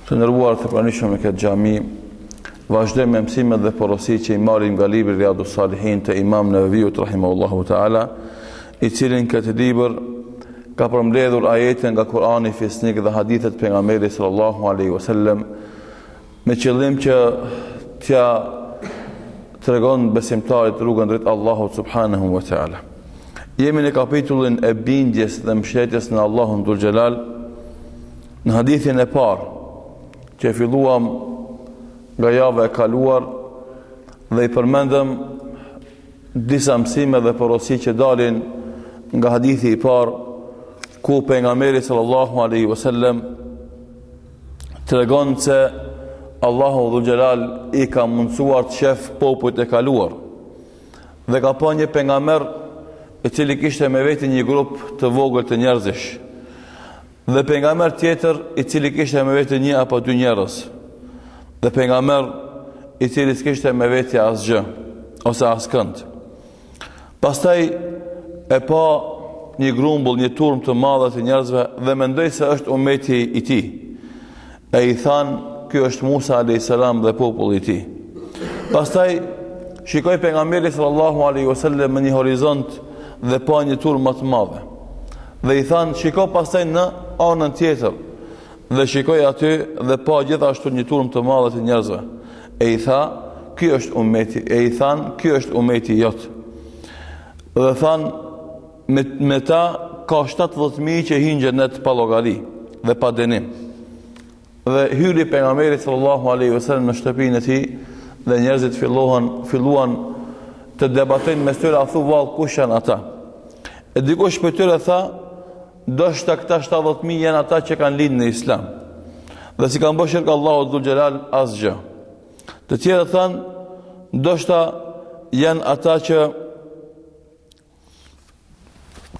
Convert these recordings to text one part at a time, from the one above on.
Të nderuar të pranishëm në këtë xhami, vazhdojmë me mësimet dhe porosit që i marrim nga libri Riyadus Salihin të Imam Nawawiut rahimahullahu taala, i cilin këtë libër ka përmbledhur ajete nga Kurani, fisnik dhe hadithet pejgamberit sallallahu alaihi wasallam me qëllim që t'ja tregon besimtarit rrugën drejt Allahut subhanahu wa taala. Jemi në kapitullin e bindjes dhe mbështetjes në Allahun dhul xhelal, në hadithin e parë që filluam nga java e kaluar dhe i përmendëm disa mësime dhe porosi që dalin nga hadithi i parë, ku pejgamberi sallallahu alaihi wasallam tregon se Allahu dhul xhelal i ka mundsuar të shef popujt e kaluar dhe ka pa një pejgamber i cili kishte me veti një grup të vogël të njerëzish dhe pejgamber tjetër i cili kishte me veti një apo dy njerëz dhe pejgamber i cili s'kishte me veti asgjë ose askënd. Pastaj e pa një grumbull, një turm të madhe të njerëzve dhe mendoi se është ummeti i tij. E i thanë, ky është Musa alayhis salam dhe populli i tij. Pastaj shikoi pejgamberi sallallahu alaihi wasallam në një horizont dhe pa një turm më të madhe. Dhe i thanë, shiko pastaj në anën tjetër. Dhe shikoi aty dhe pa gjithashtu një turm të madhe të njerëzve. E i tha, ky është ummeti. E i thanë, ky është ummeti jot. Dhe thanë, me ta ka 70.000 që hinë xhenet pa llogari dhe pa dënim. Dhe hyri pejgamberi sallallahu alaihi wasallam në shtëpinë e tij dhe njerëzit filluan të debatojnë mes tyre, a thu vallë kush janë ata. E dikush për tyre tha, ndoshta këta 70.000 janë ata që kanë lindë në Islam dhe si kanë bërë shirk Allahu dhul xhelal asgjë. Të tjerë thanë, ndoshta janë ata që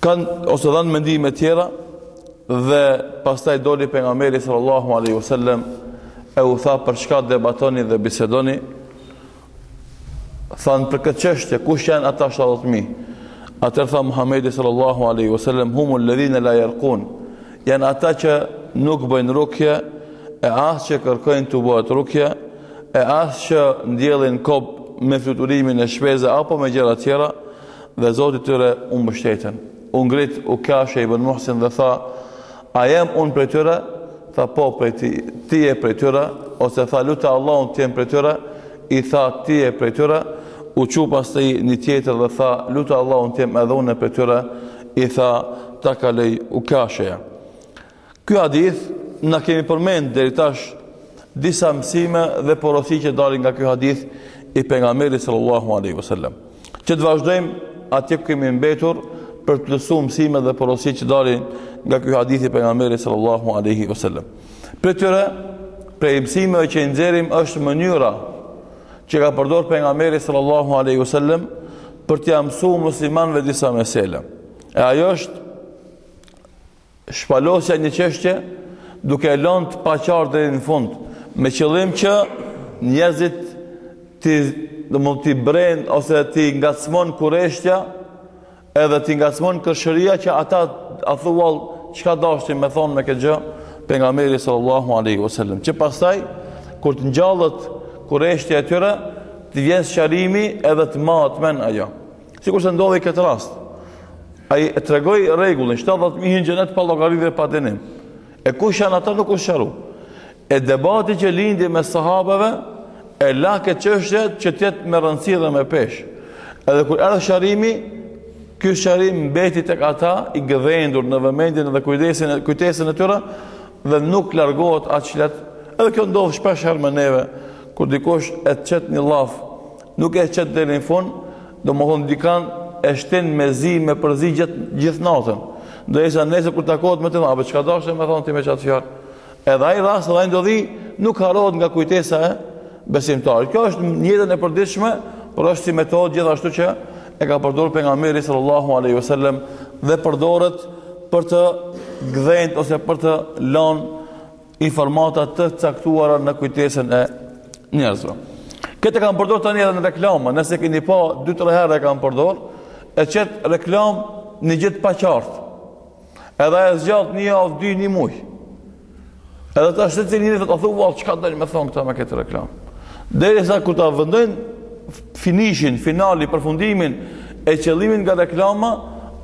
kanë ose dhanë mendime tjera. Dhe pastaj doli pejgamberi sallallahu alaihi wasallam e u tha, për çka debatoni dhe bisedoni? Thanë, për këtë çështje, kush janë ata 70.000? Atëherë tha Muhamedi sallallahu alaihi wasallam, humul ladhina la yarqun, janë ata që nuk bëjnë rukje, e as që kërkojnë të bëhet rukje, e as që ndjellin kop me fluturimin e shpeze apo me gjëra tjera, dhe Zoti tyre u mbështeten. U ngrit Ukasha ibn Muhsin dhe tha, a jem unë prej tyre? Tha, po, ti je prej tyre. Ose tha, luta Allahun ti jem prej tyre? I tha, ti je prej tyre. U çu pastaj një tjetër dhe tha, luta Allahun ti jem edhe unë prej tyre. I tha, ta kaloj Ukasha. Ky hadith na kemi përmend deri tash disa mësime dhe porosi që dalin nga ky hadith i pejgamberit sallallahu alaihi wasallam. Që të vazhdojmë atje ku kemi mbetur për të plotësuar mësimet dhe porositë që dalin nga ky hadith i pejgamberit sallallahu alaihi wasallam. Prej mësimeve që i nxjerrim është mënyra që ka përdorur pejgamberi sallallahu alaihi wasallam për t'ia mësuar muslimanëve disa mesela. E ajo është shpalosja një çështje duke e lënë të paqartë deri në fund, me qëllim që njerëzit t'i brenë ose t'i ngacmon kurreshtja edhe t'i ngacmon kërshëria që ata a thuall çka dashnin me thonë me këtë gjë pejgamberi sallallahu alaihi wasallam, që pastaj kur të ngjallet kurreshtja e tyre të vjen sqarimi edhe të mahet men ajo. Sikur se ndodhi këtë rast. Ai e tregoi rregullin, 70.000 në xhenet pa llogari dhe pa dënim. E kush janë ata nuk u sqaru. E debati që lindi me sahabeve e la këtë çështje që të jetë me rëndësi dhe me peshë. Edhe kur erdhi sqarimi, ky sqarim mbeti tek ata i gëdhendur në vëmendjen dhe kujtesën e tyre dhe nuk largohet aq lehtë. Edhe kjo ndodh shpesh herë me neve, kur dikush e çet një llaf, nuk e çet deri në fund, domethënë dikan e shtin me zi me përzi gjithë natën. Ndërsa nesër kur takohet me të, apo çka dashje më thon ti me çat fjalë. Edhe ai rast edhe ai ndodhi nuk harrohet nga kujtesa e besimtarit. Kjo është në jetën e përditshme, por është si metodë gjithashtu që e ka përdorur pejgamberi sallallahu alaihi wasallam dhe përdoret për të gdhenjt ose për të lënë informata të caktuara në kujtesën e njerëzve. Këtë kanë përdorur tani edhe në reklama, nëse keni pa 2-3 herë e kanë përdorur, e çet reklam në gjë të paqartë. Edhe e zgjat një javë, 2 muaj. Edhe ta shtet se njëri të thua çka dal me thon këta me këtë reklam. Derisa kur ta vendojnë finali, përfundimin e qëllimin nga reklama,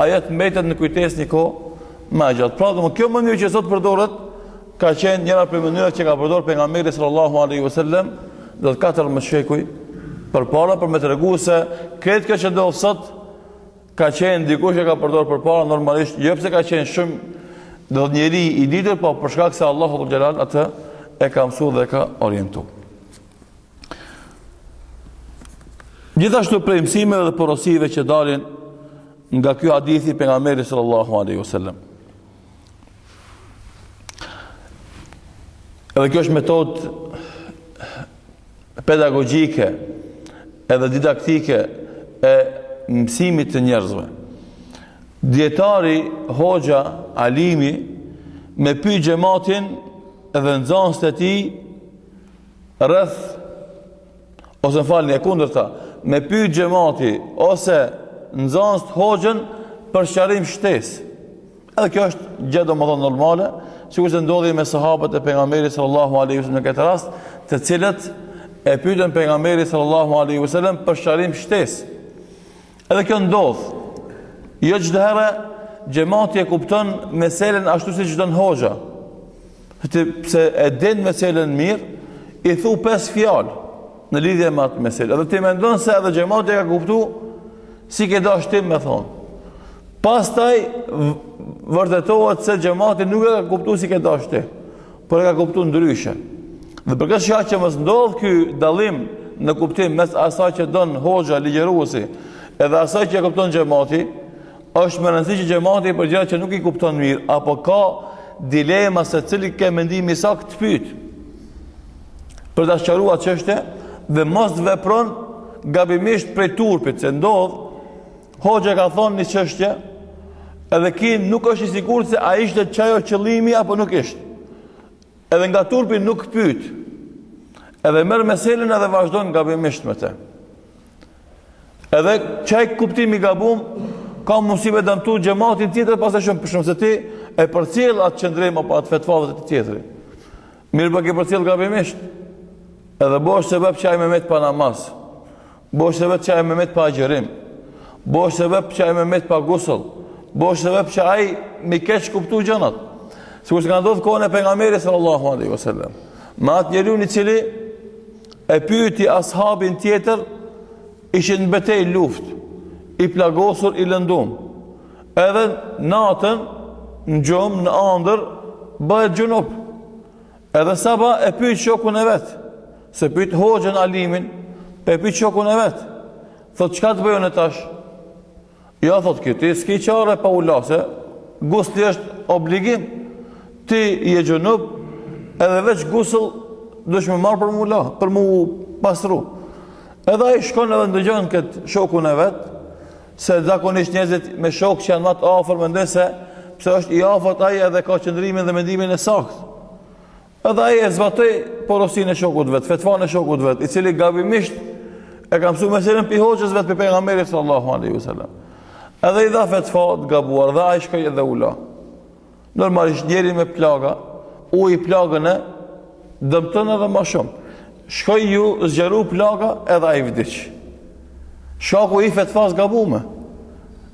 ajo të mbetet në kujtesë një kohë më gjatë. Pra, kjo mënyrë që sot përdoret ka qenë njëra prej mënyrave që ka përdorur pejgamberi sallallahu alaihi wasallam do 14 shekuj përpara për me tregu se këtë kjo që ndodh sot ka qenë dikush që ka përdorur përpara normalisht, jo pse ka qenë shumë do të njeri i ditur, po për shkak se Allahu xhalal atë e ka mësuar dhe ka orientuar. Gjithashtu prej mësimeve dhe porosive që dalin nga ky hadith i pejgamberit sallallahu alaihi wasallam. Edhe kjo është metodë pedagogjike edhe didaktike e mësimit të njerëzve. Dietari, hoxha, alimi me pyet xhamatin edhe nxënësit e tij rreth ose falni e kundërta, me pyet xhamati ose nxënësit hoxhën për sqarim shtesë. Edhe kjo është gjë domosdoshmë normale, sikur se ndodhi me sahabët e pejgamberit sallallahu alaihi wasallam në këtë rast, të cilët e pyetën pejgamberin sallallahu alaihi wasallam për sqarim shtesë. Edhe kjo ndodh. Jo çdo herë xhamati e kupton meselen ashtu siç don hoxha. Pse e din meselen mirë, i thu 5 fjalë në lidhje me atë meselë. Edhe ti mendon se edhe xhamati e ka kuptuar si ke dash ti me thonë. Pastaj vërtetohet se xhamati nuk e ka kuptuar si ke dash ti, por e ka kuptuar ndryshe. Dhe për këtë shkak që mos ndodh ky dallim në kuptim mes asaj që don hoxha ligjëruesi edhe asaj që e kupton xhamati, është më rëndësishme që xhamati për gjëra që nuk i kupton mirë apo ka dilema se cili ke mendimi sakt të pyet. Për ta sqaruar çështje dhe mos vepron gabimisht prej turpit, se ndodh hoxha ka thonë një çështje edhe ki nuk është i sigurt se a ishte çajo qëllimi apo nuk ishte. Edhe nga turpi nuk pyet. Edhe merr meselën edhe vazhdon gabimisht me të. Edhe çaj kuptimi gabum ka mundësi me dëmtu xhamatin tjetër pas shumë se ti e përcjell atë qendrim apo atë fetva të tjetrit. Mirë po ke përcjell gabimisht. Edhe bosh sebeb që ai me met pa namaz. Bosh sebeb që ai me met pa agjërim. Bosh sebeb që ai me met pa gusull. Bosh sebeb që ai me keq kuptu gjërat. Sikur që ka ndodhur kohën e pejgamberit sallallahu alaihi wasallam. Me atë njeriu i cili e pyeti ashabin tjetër, ishin në betejë luftë, i plagosur, i lëndum. Edhe natën në gjumë, në ëndër, bëhet gjunup. Edhe saba e pyet shokun e vet, se pyet hoxhën alimin, e pyet shokun e vet. Thot çka të bëjone tash? Ja thot ti s'ki çare pa ulase, gusli është obligim. Ti je gjunup, edhe veç gusull dush me marr për mu pastru. Edhe ai shkon edhe ndëgjon këtë shokun e vet, se zakonisht njerëzit me shok që janë më të afër mendojnë se pse është i afërt ai edhe ka qëndrimin dhe mendimin e saktë. Edhe ai e zbatoi porosinë e shokut vet, fetvan e shokut vet, i cili gabimisht e ka mësuar meselën pi hoxhës vet pe pejgamberit sallallahu alaihi wasallam. Edhe i dha fetva të gabuar dhe ai shkoi edhe ula. Normalisht njeri me plaga, i plagën e dëmton edhe më shumë. Shkoi ju zgjeru plaga edhe ai vdiq. Shoku i fetfas gabume.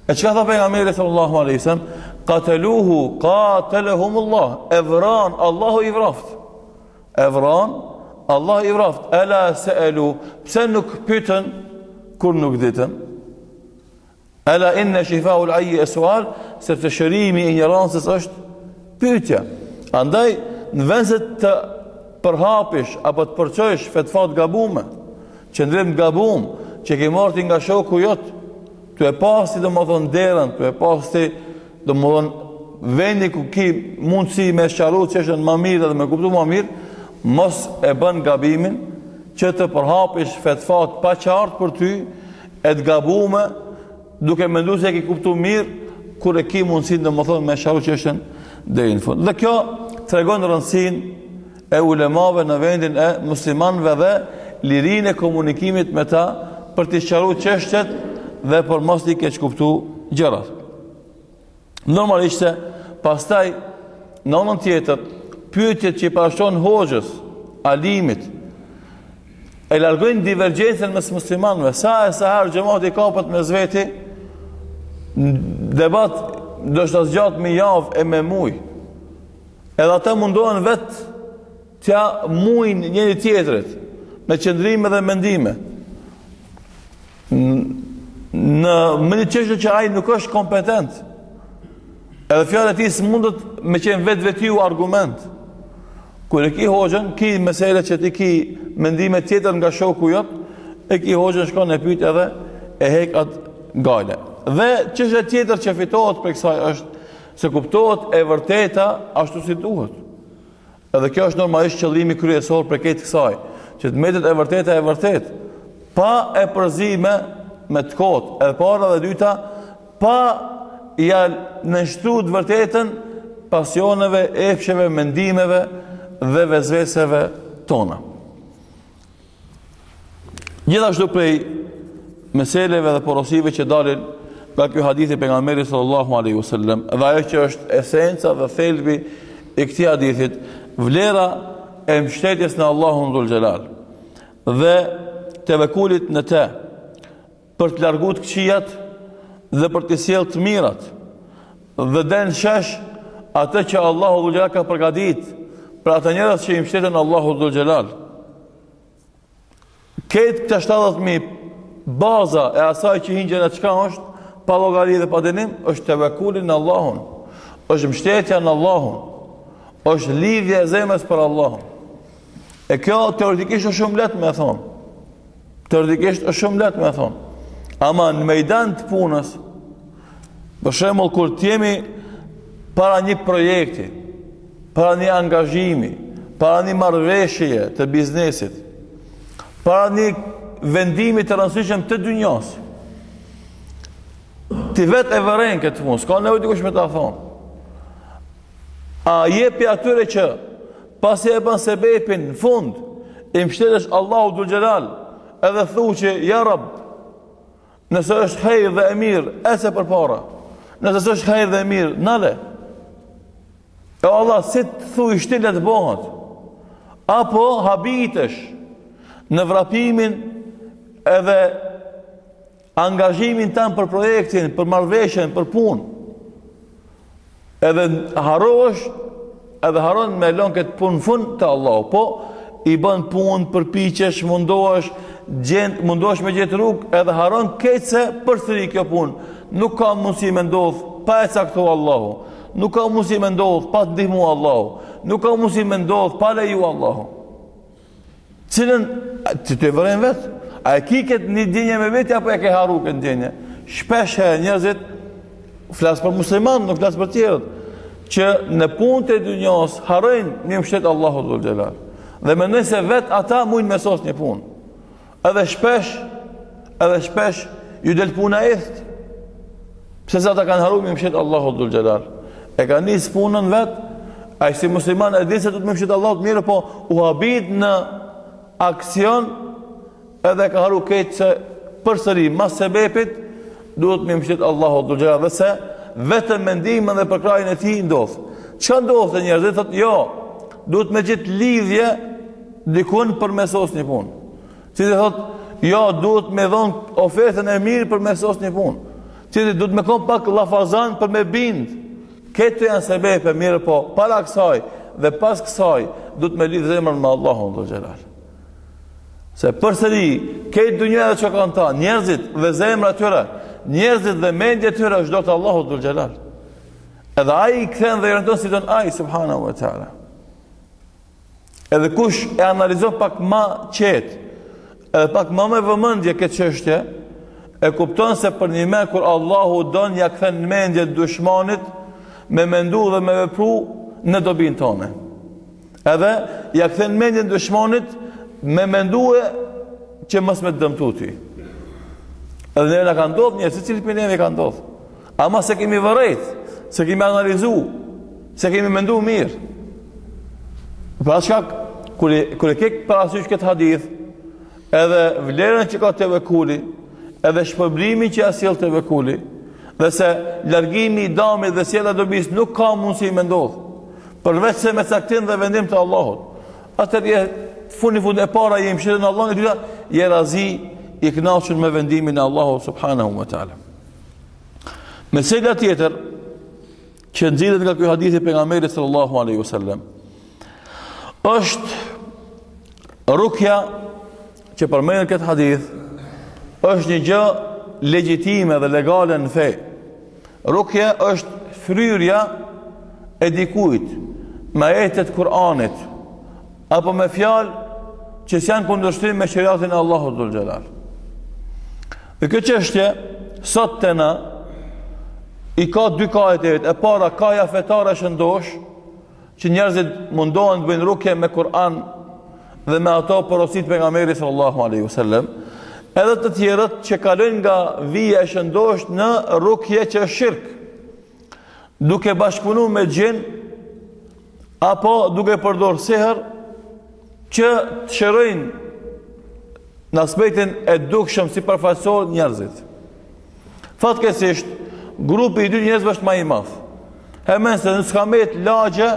E çka tha pejgamberi sallallahu alaihi wasallam? Qataluhu qatalahumullah. Evran Allahu i vraft. Evran Allah i vraft. Ela sa'alu. Pse nuk pyetën kur nuk ditën? Ela inna shifa'u al-ayyi as-su'al, se të shërimi i ignorancës është pyetja. Andaj në vend se të përhapish apo të përçosh fetfat gabume, qëndrim gabum që ke marrë nga shoku jot, tu e pasti domethën derën, tu e pasti domethën vendi ku ki mundësi me sqaru çështën më mirë dhe me kuptu më mirë, mos e bën gabimin që të përhapish fetfat pa qartë për ty, e të gabume duke menduar se e ke kuptuar mirë kur e ke mundësinë domethën me sqaru çështën deri në fund. Dhe kjo tregon rëndësinë e ulemave në vendin e muslimanëve dhe lirinë e komunikimit me ta për të sqaruar çështjet dhe për mos i keq kuptuar gjërat. Normalisht pastaj në anën tjetër pyetjet që i parashon hoxhës, alimit, e largojnë divergjencën mes muslimanëve. Sa herë xhamati kapet me zveti, debat do të zgjat me javë e me muj. Edhe ata mundohen vetë t'ja mujnë njëri tjetrit me qëndrime dhe mendime. Në një çështje që ai nuk është kompetent. Edhe fjala e tij s'mundet me qenë vetë argument. Kur e ki hoxhën, ki mesele që ti ki mendime tjetër nga shoku jot, e ki hoxhën, shkon e pyet edhe e hek atë gale. Dhe çështja tjetër që fitohet për kësaj është se kuptohet e vërteta ashtu si duhet. Edhe kjo është normalisht qëllimi kryesor për këtë kësaj, që të mbetet e vërteta e vërtet, pa e përzime me të kotë, edhe para dhe dyta, pa ja nështru të vërtetën pasioneve, epsheve, mendimeve dhe vezveseve tona. Gjithashtu prej meseleve dhe porosive që dalin nga ky hadithi pejgamberit sallallahu alaihi wasallam, dhe ajo që është esenca dhe thelbi i këtij hadithit, vlera e mbështetjes në Allahun dhul xhelal dhe tevekulit në te, për të larguar të këqijat dhe për të sjellë të mirat, dhe den shesh atë që Allahu dhul xhelal ka përgatitur për ata njerëz që i mbështeten Allahu dhul xhelal. Këtë këta 70.000 baza e asaj që hingjen e çka është, pa llogari dhe pa dënim, është tevekulli në Allahun, është mbështetja në Allahun, është lidhja e zemrës për Allahun. E kjo teoretikisht është shumë lehtë me thonë. Teoretikisht është shumë lehtë me thonë. Ama në mejdan të punës, për shembull kur të jemi para një projekti, para një angazhimi, para një marrëveshje të biznesit, para një vendimi të rëndësishëm të dynjas, ti vetë e vëren këtë punë, s'ka nevojë dikush me ta thonë. A jepi atyre që pasi e bën sebepin në fund, i mbështetesh Allahu dhul xhelal, edhe thu që ja Rab, nëse është hajër dhe e mirë, ese përpara. Nëse s'është hajër dhe e mirë, nale. E Allah, si të thuj shtile të bëhat, apo habitesh në vrapimin edhe angazhimin tanë për projektin, për marrëveshjen, për punë. Edhe harosh, edhe haron me lënë këtë punë fund të Allahu, po i bën punë, përpiqesh, mundohesh me gjetë rrugë, edhe haron këtë se përsëri kjo punë. Nuk ka mundësi me ndodhë pa e caktu Allahu, nuk ka mundësi me ndodhë pa të ndihmu Allahu, nuk ka mundësi me ndodhë pa leju Allahu. Cilën, që të e vërejnë vetë, a e ki këtë një djenje me vetë, apo e ke haru këtë djenje? Shpesh e njerëzit, flasë për musliman, nuk flasë për tjerët, që në punë të dynjas harojnë një mbështet Allahu dhul xhelal. Dhe mendoj se vetë ata mujnë me sos një punë. Edhe shpesh ju del puna ethtë. Pse sa ata kanë haru një mbështet Allahu dhul xhelal. E ka nisë punën vetë, a i si musliman e di se du të më mbështet Allahu të mirë, po u habit në aksion, edhe ka haru këtë se përsëri mas sebepit duhet më mbështet Allahu dhul xhelal, dhe se vetëm mendimin dhe përkrajën e tij ndodh. Çka ndodh te njerëzit thotë, jo, duhet me gjithë lidhje dikun për mesos një punë. Cili thotë, jo, duhet me dhon ofertën e mirë për mesos një punë. Cili duhet me kon pak llafazan për me bind. Këto janë sebepe mirë, po para kësaj dhe pas kësaj duhet me lidh zemrën me Allahun dhul xhelal. Se përsëri këtë dunja që kanë ta, njerëzit dhe zemra tyre, njerëzit dhe mendja tyre është do të Allahu dhul xhelal. Edhe ai i kthen dhe orienton si don ai subhanahu wa taala. Edhe kush e analizon pak më qetë, edhe pak më me vëmendje këtë çështje, e kupton se për një me kur Allahu don ja kthen mendje dushmanit me mendu dhe me vepru në dobin tonë. Edhe ja kthen mendjen dushmanit me mendue që mos me dëmtu ty. Edhe neve na ka ndodhur njerëz, secili për neve ka ndodhur. Ama se kemi vërejt, se kemi analizu, se kemi mendu mirë. Pra shkak, kur e ke parasysh këtë hadith, edhe vlerën që ka tevekuli, edhe shpërblimin që sjell tevekuli, dhe se largimi i damit dhe sjellja e dobis nuk ka mundësi me ndodhë. përveç se me caktim dhe vendim të Allahut. Atëherë fund e para je mëshirën e Allahut, e dyta je razi i kënaqur me vendimin e Allahut subhanahu wa taala. Mesela tjetër që nxjerrët nga ky hadith i pejgamberit sallallahu alaihi wasallam është rukja që përmendet këtë hadith, është një gjë legjitime dhe legale në fe. Rukja është fryrja e dikujt me ajetet Kur'anit apo me fjalë që janë kundërshtim me shariatin e Allahut dhul xhelal. Dhe kjo çështje sot te na i ka dy kajet. E para, kaja fetare shëndosh, që njerëzit mundohen të bëjnë rukje me Kur'an dhe me ato porosit pejgamberit sallallahu alaihi wasallam. Edhe të tjerët që kalojnë nga vija e shëndosh në rukje që është shirk, duke bashkëpunuar me gjin apo duke përdorur sehr që të shërojnë në aspektin e dukshëm si përfaqësor njerëzit. Fatkeqësisht, grupi i dy njerëzve është më i madh. Hemen se në skamet lagje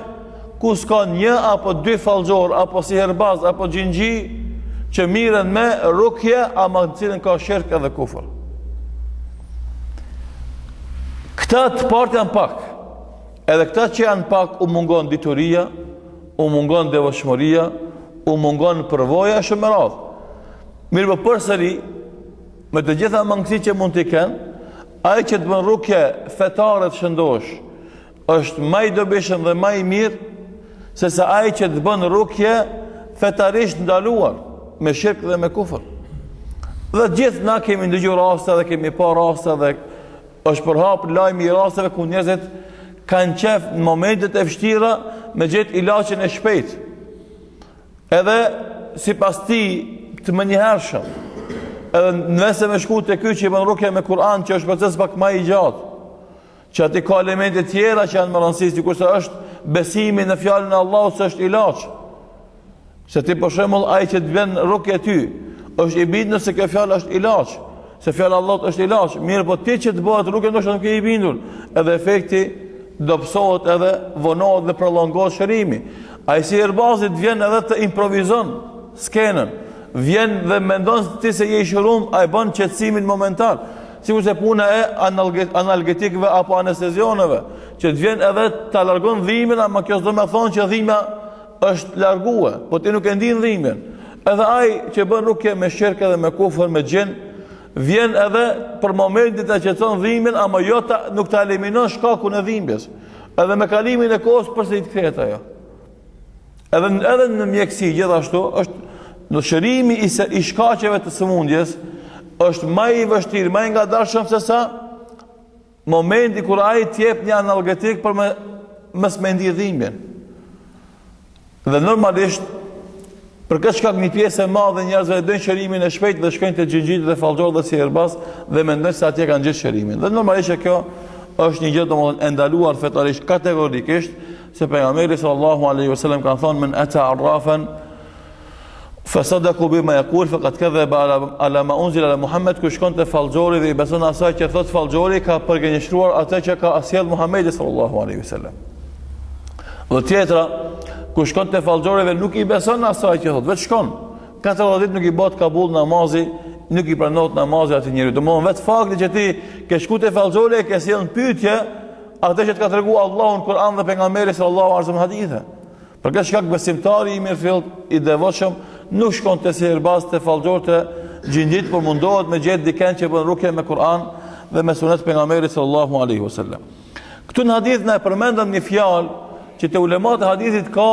ku s'ka një apo dy fallxor apo siherbaz apo xhinxhi që miren me rukje ama në cilën ka shirk edhe kufër. Këta të partë janë pak. Edhe këta që janë pak u mungon dituria, u mungon devotshmëria, u mungon përvoja shumë e radhë. Mirë për përsëri, me të gjitha mangësitë që mund t'i kenë, ai që të bën rukje fetare të shëndosh është më i dobishëm dhe më i mirë se sa ai që të bën rukje fetarisht ndaluar me shirk dhe me kufër. Dhe gjithë na kemi ndëgjuar raste dhe kemi parë raste dhe është përhap lajmi i rasteve ku njerëzit kanë qef në momentet e vështira me gjetë ilaçin e shpejt. Edhe sipas ti të menjëhershëm. Edhe nëse me shku të ky që i bën rukje me Kur'an, që është proces pak më i gjatë, që ati ka elemente tjera që janë më rëndësishme, sikurse është besimi në fjalën e Allahut se është ilaç. Se ti për shembull ai që të bën rukje ty, është i bindur se kjo fjalë është ilaç, se fjala e Allahut është ilaç, mirë po ti që të bëhet rukje ndoshta nuk je i bindur, edhe efekti dobësohet edhe vonohet dhe prolongohet shërimi. Ai si herbazit vjen edhe të improvizon skenën. Vjen dhe mendon ti se je i shërum, ai bën qetësimin momentan. Sikurse puna e analgetikëve apo anestezionëve, që të vjen edhe ta largon dhimbjen, ama kjo s'do të thonë që dhimbja është larguar, po ti nuk e ndin dhimbjen. Edhe ai që bën rukje me shirk edhe me kufër, me gjin, vjen edhe për momentin ta qetëson dhimbjen, ama jo nuk ta eliminon shkakun e dhimbjes. Edhe me kalimin e kohës përsëri të kthehet ajo. Edhe në mjeksi gjithashtu është në shërimi i shkaqeve të sëmundjes është më i vështirë, më i ngadalshëm se sa momenti kur ai të jep një analgetik për mos me ndi dhimbjen. Dhe normalisht për këtë shkak një pjesë e madhe njerëzve dojnë shërimin e shpejtë dhe shkojnë te xhinxhit dhe fallxhor dhe siherbaz dhe mendojnë se atje kanë gjetë shërimin. Dhe normalisht kjo është një gjë domosdoshmë e ndaluar fetarisht kategorikisht, se pejgamberi sallallahu alaihi wasallam ka thënë men ata arrafan fasadaku bima yaqul faqad kadhaba ala ma unzila ala Muhammad, ku shkon te fallxhori dhe i beson asaj që thot fallxhori, ka përgënjeshtruar atë që ka asjell Muhamedi sallallahu alaihi wasallam. Dhe tjetra, ku shkon te fallxhori dhe nuk i beson asaj që thot, vetë shkon 40 ditë nuk i bëhet kabull namazi, nuk i pranohet namazi atij njeriu. Domthon vetë fakti që ti ke shku te fallxhori ke sjell në pyetje atë që të ka treguar Allahu në Kur'an dhe pejgamberi sallallahu alaihi wasallam hadithe. Për këtë shkak besimtari i mirëfillt, i devotshëm, nuk shkon te siherbaz, te fallxhor, te xhinxhit, por mundohet me gjetë dikën që bën rukje me Kur'an dhe me sunet pejgamberit sallallahu alaihi wasallam. Këtu në hadith na përmendën një fjalë që te ulemat e hadithit ka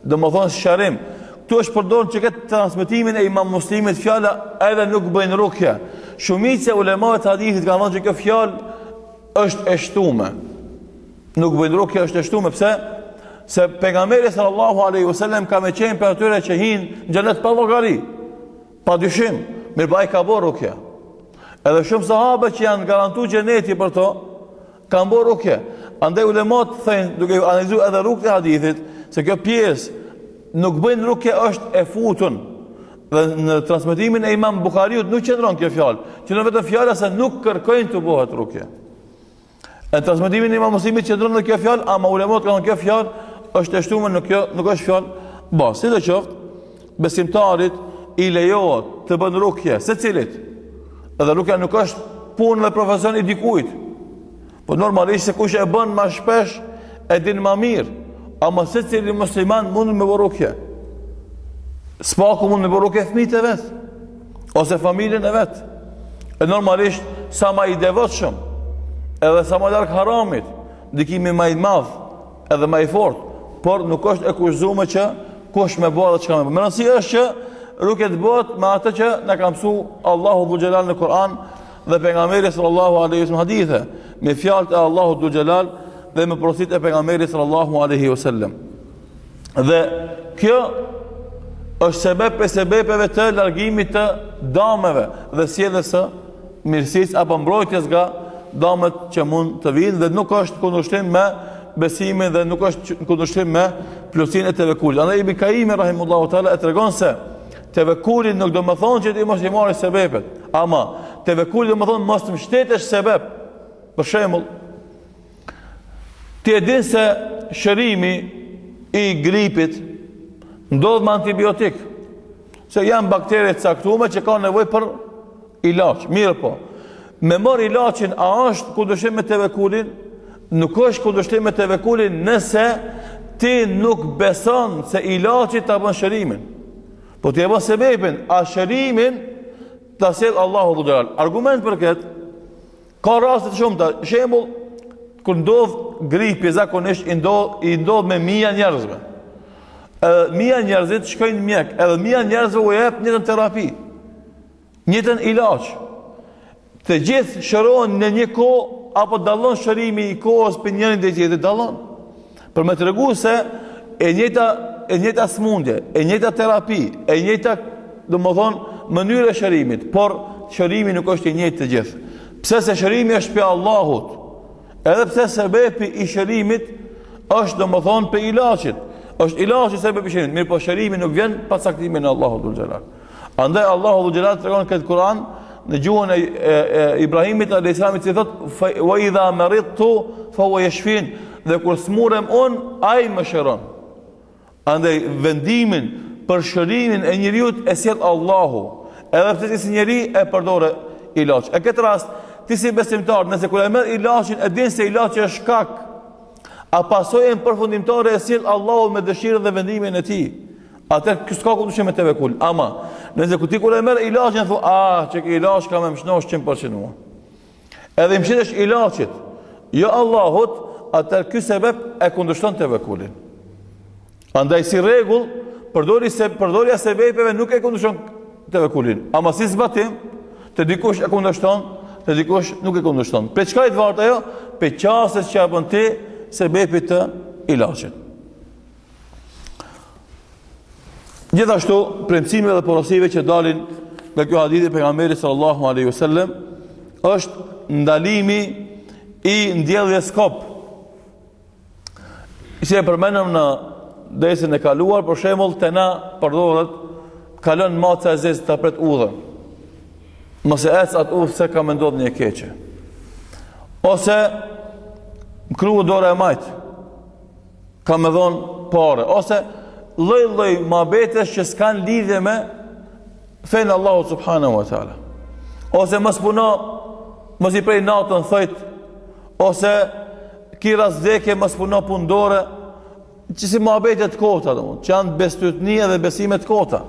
domethënë sharim. Këtu është përdorur që këtë transmetimin e Imam Muslimit fjala edhe nuk bëjnë rukje. Shumica e ulemat e hadithit kanë thënë që kjo fjalë është e shtuar. Nuk bëjnë rukje, është e shtuar. Pse? Se pejgamberi sallallahu alaihi wasallam ka me qenë për atyre që hinë në xhenet pa llogari, pa dyshim, mirë ai ka bërë rukje. Edhe shumë sahabe që janë garantuar xheneti për to, kanë bërë rukje. Andaj ulemat thënë, duke analizuar edhe rukët e hadithit, se kjo pjesë nuk bëjnë rukje është e futun. Dhe në transmetimin e Imam Buhariut nuk qëndron kjo fjalë, që në vetëm fjala se nuk kërkojnë të bëhet rukje. E transmetimin e Imam Muslimit që ndron në kjo fjalë, ama ulemat kanë kjo fjalë është e shtuar në kjo, nuk është fjalë bas. Sidoqoftë, besimtarit i lejohet të bën rukje secilit. Edhe rukja nuk është punë dhe profesion i dikujt. Po normalisht se kush e bën më shpesh e din më mirë. Ama secili musliman mund me bë rukje. Spaku mund me bë rukje fëmijët e vet ose familjen e vet. E normalisht sa më i devotshëm edhe sa më larg haramit, ndikimi më i madh edhe më i fortë, por nuk është e kushtuar që kush me bëhet dhe çka me bëhet. Më rëndësia është që rukja të bëhet me atë që na ka mësuar Allahu Dhul Jalal në Kur'an dhe pejgamberi sallallahu alaihi wasallam hadithe, me fjalët e Allahu Dhul Jalal dhe me porositë e pejgamberit sallallahu alaihi wasallam. Dhe kjo është sebeb e sebepeve të largimit të dëmeve dhe sjelljes së mirësisë apo mbrojtjes nga dëmet që mund të vinë, dhe nuk është kundërshtim me besimin dhe nuk është kundërshtim me plotësinë e tevekulit. Andaj Ibn Kaimi rahimullahu taala e tregon se tevekuli nuk do të thonë që ti mos i marrësh sebepet, ama tevekuli do të thonë mos të mbështetesh sebep. Për shembull, ti e din se shërimi i gripit ndodh me antibiotik, se janë baktere të caktuara që kanë nevojë për ilaç. Mirë po, me marr ilaçin a është kundërshtim me tevekulin? Nuk është kundërshtim me tevekulin nëse ti nuk beson se ilaçi ta bën shërimin. Po ti e bën sebepin, a shërimin ta sjell Allahu Dhul Jalal. Argument për këtë ka raste të shumta. Shembull, kur ndodh gripi zakonisht i ndodh me mia njerëzve. Mia njerëzit shkojnë në mjek, edhe mia njerëzve u jep njëtën terapi, njëtën ilaç. Të gjithë shërohen në një kohë, apo dallon shërimi i kohës për njërin dhe tjetrin? Dallon. Për me tregu se e njëjta smundje, e njëjta terapi, e njëjta, domethënë, mënyrë e shërimit, por shërimi nuk është i njëjtë të gjithë. Pse? Se shërimi është për Allahut. Edhe pse sebepi i shërimit është domethënë për ilaçit. Është ilaçi sebepi i shërimit, mirë po shërimi nuk vjen pa caktimin e Allahut Dhul Jalal. Andaj Allahu Dhul Jalal tregon këtë Kur'an në gjuhën e Ibrahimit alayhis salam, i thotë wa idha maridtu fa huwa yashfin, dhe kur smurem ai më shëron. Andaj vendimin për shërimin e njeriut e sjell Allahu, edhe pse si njeri e përdore ilaç. E këtë rast ti si besimtar, nëse kur e merr ilaçin e din se ilaçi është shkak, a pasojën përfundimtare e sjell Allahu me dëshirën dhe vendimin e tij, atë s'ka kundërshtim me tevekul. Ama nëse kur ti kur e merr ilaçin thu, që ke ilaç ka më mshnosh 100% mua. Edhe më shitesh ilaçit, jo Allahut, atë ky sebeb e kundërshton tevekulin. Andaj si rregull, përdorja sebepeve nuk e kundërshton tevekulin. Ama si zbatim, të dikush e kundërshton, të dikush nuk e kundërshton. Për çka i vartë ajo? Për çastet që bën ti sebepit të ilaçit. Gjithashtu, premtime dhe porosive që dalin nga kjo hadith e pejgamberit sallallahu alaihi wasallam është ndalimi i ndjelljes kop. Si e përmenëm në desin e kaluar, për shembull, te na përdoret kalon maca e zezë ta pret udhën. Mos e ec atë udhë se ka më ndodhur një keqe. Ose kruhet dora e majt, ka më dhon parë, ose lloj mohabetesh që s'kan lidhje me fen Allahu subhanahu wa taala. Ose mos puno, mos i prej natën thojt, ose ki razdeke mos puno pundore, që si mohabetet kota, që janë bestytnia dhe besimet kota.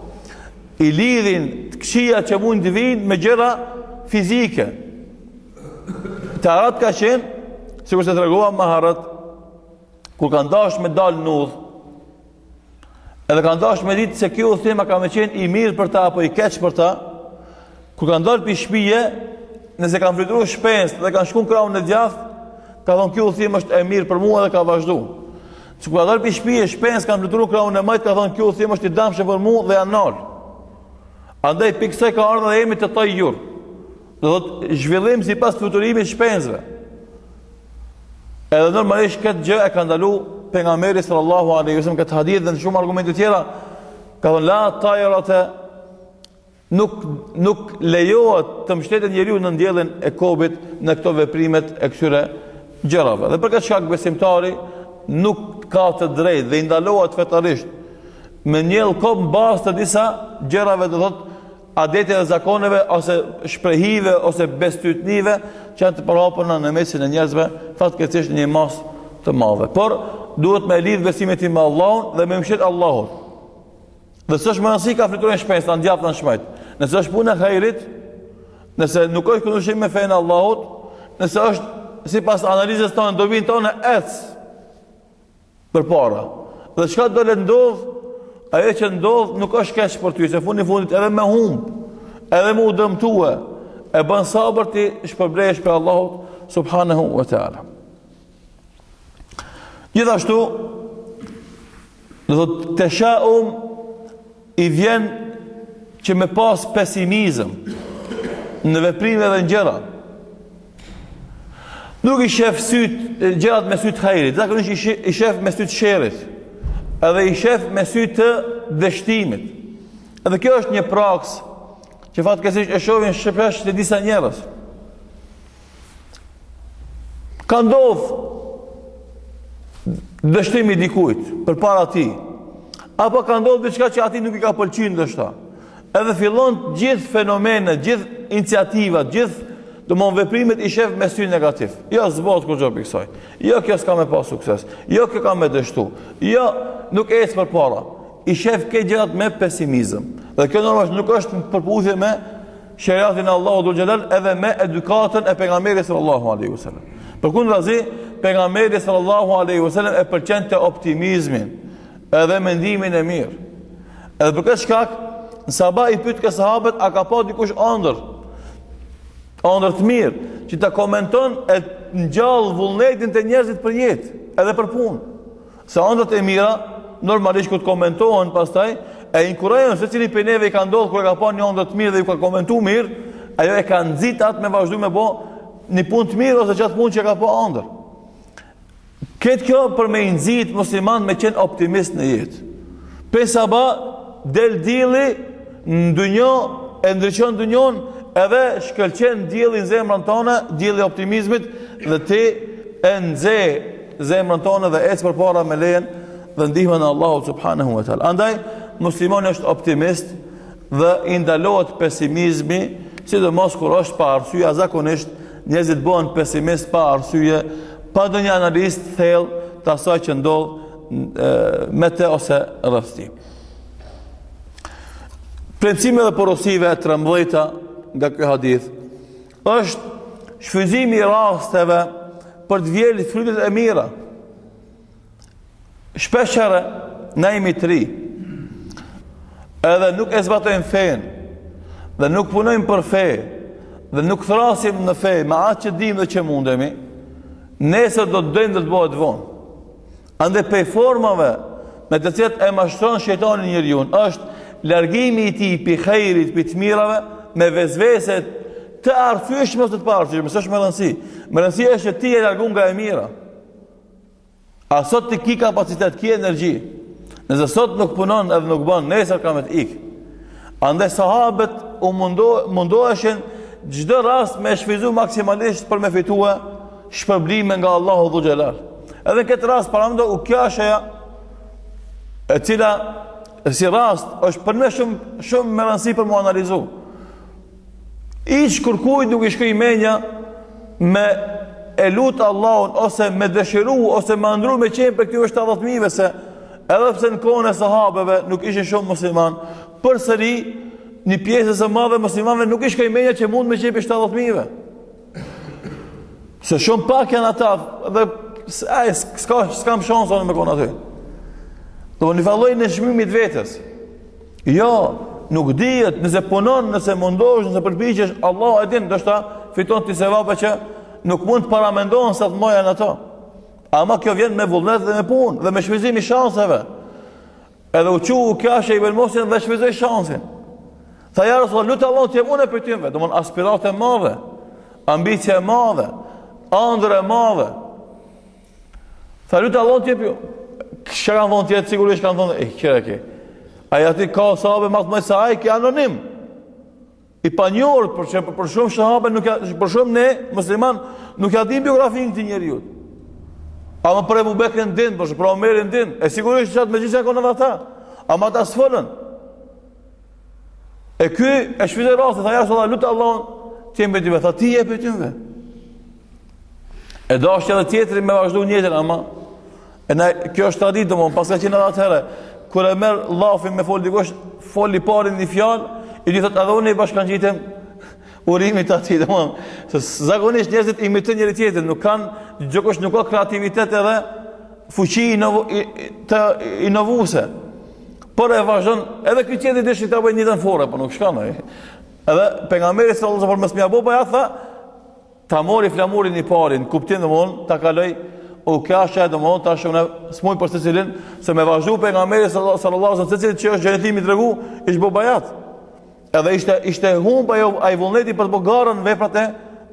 I lidhin të këqija që mund të vinë me gjëra fizike. Të arat ka qenë, sikur se tregova më herët, kur kanë dashur me dalë në udhë, edhe kanë dashur me ditë se kjo udhëtim ka më qenë i mirë për ta apo i keq për ta, kur kanë dalë pi shtëpie, nëse kanë fluturuar shpenzë dhe kanë shkuar krahun e djathtë, ka thonë kjo udhëtim është e mirë për mua dhe ka vazhduar. Kur kanë dalë pi shtëpie, shpenzë kanë fluturuar krahun e majt, ka thonë kjo udhëtim është i dëmshëm për mua dhe janë nal. Andaj pikësoj ka ardhur dhe jemi të tajjur. Do thotë zhvillim sipas fluturimit të shpenzëve. Edhe normalisht këtë gjë e ka ndaluar pejgamberi sallallahu alaihi wasallam këtë hadith dhe në shumë argumente tjera. Ka thonë la tajrata, nuk lejohet të mbështetet njeriu në ndjelljen e kobit në këto veprimet e këtyre gjërave. Dhe për këtë shkak besimtari nuk ka të drejtë dhe i ndalohet fetarisht me njëllë kom bazë të disa gjërave, do thotë adete dhe zakoneve ose shprehive ose bestytnive që janë të përhapura në mesin e njerëzve, fatkeqësisht një masë të madhe. Por duhet me lidh besimin tim me Allahun dhe me mëshirën e Allahut. Dhe s'është më rëndësi ka fluturën shpesë, ta ndjap në shmejt. Nëse është punë e hajrit, nëse nuk është kundërshtim me fenë e Allahut, nëse është sipas analizës tonë, dobinë tonë ec përpara. Dhe çka do të ndodh, ajo që ndodh nuk është keq për ty, se fundit edhe me humb, edhe me u dëmtue, e bën sabër ti shpërblehesh për Allahut subhanahu wa taala. Gjithashtu, do thotë teshaum i vjen që me pas pesimizëm në veprime dhe në gjëra. Nuk i shef gjërat me syt hajrit, zakonisht i shef me syt sherrit, edhe i shef me syt të dështimit. Edhe kjo është një praks që fatkeqësisht e shohin shpesh te disa njerëz. Ka ndodhur dështimi dikujt përpara ti, apo ka ndodhur diçka që atij nuk i ka pëlqyer ndoshta. Edhe fillon gjithë fenomenet, gjithë iniciativat, gjithë veprimet i shef me sy negativ. Jo zbot kur gjop i kësaj. Jo kjo s'ka me pas sukses. Jo kjo ka me dështu. Jo nuk ec përpara. I shef këtë gjërat me pesimizëm. Dhe kjo normalisht nuk është në përputhje me shariatin e Allahut dhul xhelal, edhe me edukatën e pejgamberit sallallahu alaihi wasallam. Përkundrazi, pejgamberi sallallahu alaihi wasallam e pëlqente optimizmin, edhe mendimin e mirë. Edhe për këtë shkak, në sabah i pyet ka sahabët, a ka pa dikush ëndër të mirë, që ta komenton e ngjall vullnetin të njerëzit për jetë, edhe për punë. Se ëndrat e mira normalisht kur të komentohen pastaj e inkurajojnë secili prej neve i ka ndodhur kur e ka pa një ëndër të mirë dhe ju ka komentuar mirë, ajo e ka nxit atë me vazhdu me bë një punë të mirë ose çat punë që ka pa ëndër. Këtë kjo për me nxit musliman me qenë optimist në jetë. Pe sabah del dielli në dunjë, e ndriçon dunjon, edhe shkëlqen dielli në zemrën tonë, dielli optimizmit, dhe ti e nxe zemrën tonë dhe ec përpara me lejen dhe ndihmën e Allahut subhanahu wa taala. Andaj muslimani është optimist dhe i ndalohet pesimizmi, sidomos kur është pa arsye. Zakonisht njerëzit bëhen pesimist pa arsye, pa ndonjë analizë të thellë të asaj që ndodh me te ose rreth tij. Principe dhe porosive 13 nga ky hadith është shfrytëzimi i rasteve për të vjedhur frytet e mira. Shpeshherë na jemi të ri, edhe nuk e zbatojmë fen, dhe nuk punojmë për fe, dhe nuk thrasim në fe me atë që dimë dhe që mundemi, nesër do të dojmë dhe të bëhet vonë. Ande pe formave me të cilat e mashtron shejtani njeriu është largimi i tij pi hajrit, pi të mirave, me vezveset të arsyeshme ose të pa arsyeshme. S'është më rëndësi. Më rëndësi është që ti e largon nga e mira. A sot ti ki kapacitet, ki energji. Nëse sot nuk punon edhe nuk bën, nesër ka me të ikë. Andaj sahabët u mundoheshin çdo rast me shfrytzu maksimalisht për me fitue shpërblime nga Allahu dhul xhelal. Edhe në këtë rast paramendo u kjashja e cila si rast është për ne shumë me rëndësi për mu analizu. Iq kërkujt nuk i shkoj menja me e lutë Allahun ose me dëshiru ose me ndru me qenë për këtyre 70.000, se edhe pse në kohën e sahabeve nuk ishin shumë musliman, përsëri një pjesë e madhe muslimanëve nuk i shkoj menja që mund me qenë për 70.000. Se shumë pak janë ata dhe s'kam shansën me konë aty. Do një falloj në shmimit vetës. Jo, nuk dihet, nëse punon, nëse mundosh, nëse përpiqesh, Allah e din, ndoshta fiton ti sevape që nuk mund të paramendohen sa të moja në ato. Ama kjo vjen me vullnet dhe me punë dhe me shfrytëzim i shanseve. Edhe u qiu kashë i Belmosin dhe shfrytëzoi shansin. Tha ja Rasulullah, lutë Allah të jem unë për ty, domthon aspirate e madhe, ambicie e madhe, ëndër e madhe. Tha lutë Allah të jem ju. Që kanë thonë tjetë, sigurisht kanë thonë, kjere ke. Aja ti ka sahabe ma të mëjtë se aje ki anonim. I panjohur për shumë sahabe për shumë ne musliman nuk ja dim biografinë këtij njeriu. Ama për Ebu Bekrin din, për Omerin din, e sigurisht qatë me gjithë e konë dhe ata, ama ta sfëllën. E ky e shpite rastë, tha jashtë Allah, lutë Allahun, ti e me tyve, tha ti e për tyve. E do është edhe tjetëri me vazhdu njëtën, ama, kjo është tradit dhe mon, pas ka qenë edhe atëherë, kër e merë lafin me fol dikosh, fol i parin një fjallë, i di thot, edhe unë i bashkan gjitëm, urimit ati, dhe mon, se zakonisht njerëzit imitën njëri tjetër, nuk kanë, gjokosh nuk ka kreativitet edhe fuqi të inovuse. Por e vazhdon, edhe këtë tjetër dëshi të bëjnë njëtën fore, po nuk shkanë. Edhe pejgamberi sallallahu alaihi wasallam mes mja boba ja tha, ta mori flamurin i parin, kuptim dhe mon, ta kaloj, u kasha dhe mon, ta shumë në smuj për të cilin, se me vazhdu pejgamberi sallallahu alaihi wasallam, se cilin që është gjenetimi të regu, ishtë boba jatë. Edhe ishte humba jo ai vullneti për të bërë garën veprat e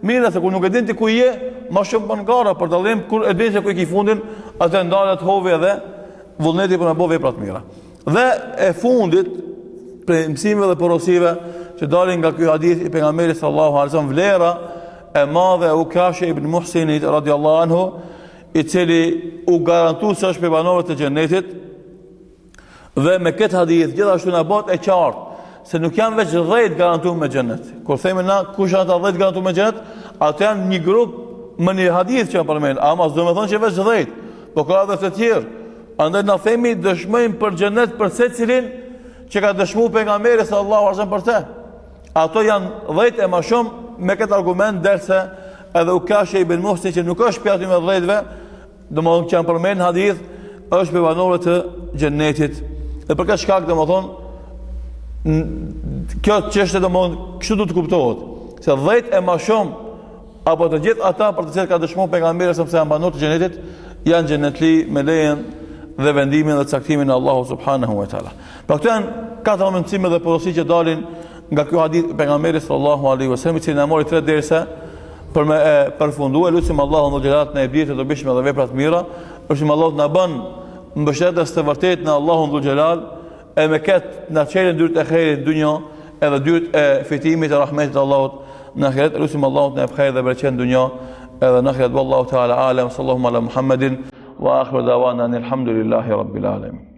mira, se kur nuk e din ti ku je, më shumë bën gara për dallim kur e din se ku i ki fundin, atë ndalet hovi edhe vullneti për të bërë vepra të mira. Dhe e fundit për mësimeve dhe porosive që dalin nga ky hadith i pejgamberit sallallahu alaihi wasallam, vlera e madhe e Ukasha ibn Muhsinit radhiyallahu anhu, i cili u garantu se është për banorët të xhenetit, dhe me këtë hadith gjithashtu na bëhet e qartë se nuk janë veç 10 garantuar me xhenet. Kur themi na kush janë ata 10 garantuar me xhenet, ato janë një grup më një hadith që përmend, ama s'do të thonë që veç 10, po ka edhe të tjerë. Andaj na themi dëshmojmë për xhenet për secilin që ka dëshmuar pejgamberi sallallahu alaihi wasallam për të. Ato janë 10 e më shumë me këtë argument, derisa edhe Ukasha ibn Muhsin që nuk është pjatë me 10-ve, domethënë që janë përmend hadith, është për banorët të xhenetit. Dhe për këtë shkak domethënë kjo çështje domthon kështu do të kuptohet, se 10 e më shumë apo të gjithë ata për të cilët ka dëshmuar pejgamberi sepse janë banorë të xhenetit, janë xhenetli me lejen dhe vendimin dhe caktimin e Allahut subhanahu wa taala. Pra këto janë 4 mësime dhe porosi që dalin nga ky hadith pejgamberit sallallahu alaihi wasallam, që na mori 3 derisa për me përfunduar. Lutim Allahun dhe xhelat në ebirë të dobishme dhe vepra të mira. Lutim Allahut na bën mbështetës të vërtetë në Allahun dhe xhelal, e me këtë në qelën dyrt e khejrit dunjo, edhe dyrt e fitimit e rahmetit Allahut në akhirat. Lutim Allahut në ebkhejr dhe bereqen dunjo, edhe në akhirat. Wallahu ta'ala alam, sallallahu ala Muhammedin, wa akhiru dawana, alhamdulillahi rabbil alamin.